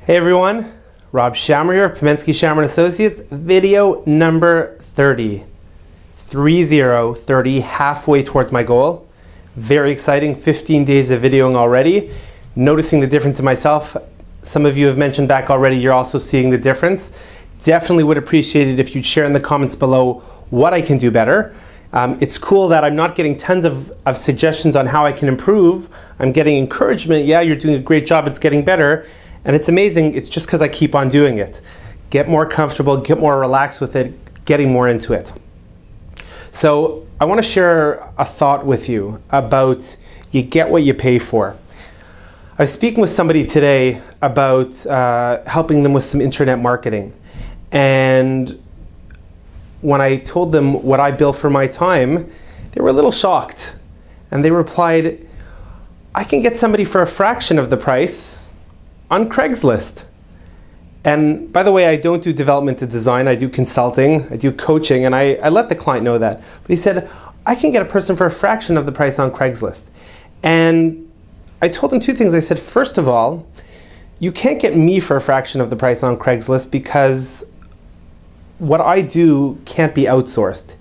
Hey everyone, Rob Shammer here of Pimensky Shammer & Associates, video number 30. 30, halfway towards my goal. Very exciting, 15 days of videoing already. Noticing the difference in myself. Some of you have mentioned back already, you're also seeing the difference. Definitely would appreciate it if you'd share in the comments below what I can do better. It's cool that I'm not getting tons of suggestions on how I can improve. I'm getting encouragement, yeah, you're doing a great job, it's getting better. And it's amazing, it's just because I keep on doing it. Get more comfortable, get more relaxed with it, getting more into it. So I want to share a thought with you about you get what you pay for. I was speaking with somebody today about helping them with some internet marketing. And when I told them what I bill for my time, they were a little shocked. And they replied, I can get somebody for a fraction of the price on Craigslist. And by the way, I don't do development to design, I do consulting, I do coaching, and I let the client know that. But he said, I can get a person for a fraction of the price on Craigslist. And I told him two things. I said, first of all, you can't get me for a fraction of the price on Craigslist because what I do can't be outsourced.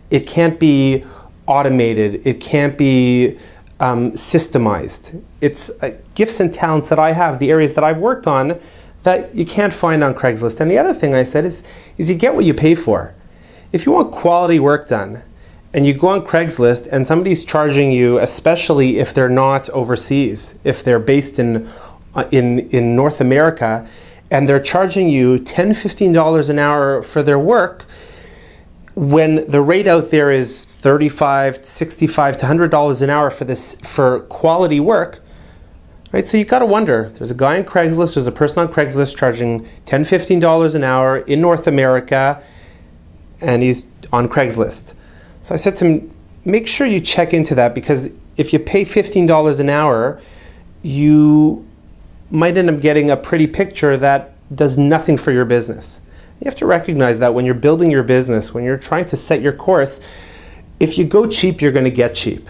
It can't be automated. It can't be systemized. It's gifts and talents that I have, the areas that I've worked on that you can't find on Craigslist. And the other thing I said is you get what you pay for. If you want quality work done and you go on Craigslist and somebody's charging you, especially if they're not overseas, if they're based in North America, and they're charging you $10, $15 an hour for their work, when the rate out there is $35, $65 to $100 an hour for quality work, right? So you got to wonder. There's a guy on Craigslist, there's a person on Craigslist charging $10, $15 an hour in North America, and he's on Craigslist. So I said to him, make sure you check into that, because if you pay $15 an hour, you might end up getting a pretty picture that does nothing for your business. You have to recognize that when you're building your business, when you're trying to set your course, if you go cheap, you're going to get cheap.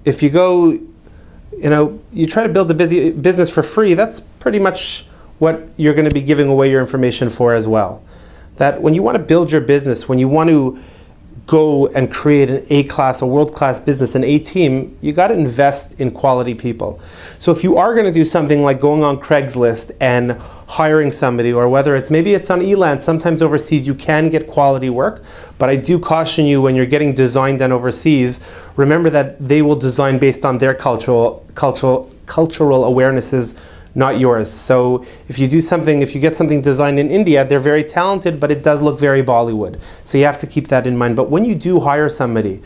If you go, you try to build a business for free, that's pretty much what you're going to be giving away your information for as well. That when you want to build your business, when you want to go and create an A-class, a world-class business, an A-team, you got to invest in quality people. So if you are going to do something like going on Craigslist and hiring somebody, or whether maybe it's on Elance, sometimes overseas you can get quality work, but I do caution you when you're getting design done overseas, remember that they will design based on their cultural awarenesses, not yours. So if you get something designed in India, they're very talented, but it does look very Bollywood. So you have to keep that in mind. But when you do hire somebody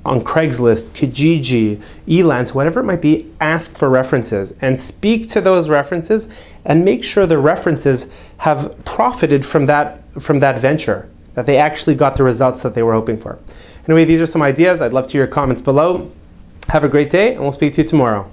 on Craigslist, Kijiji, Elance, whatever it might be, ask for references and speak to those references and make sure the references have profited from that venture, that they actually got the results that they were hoping for. Anyway, these are some ideas. I'd love to hear your comments below. Have a great day, and we'll speak to you tomorrow.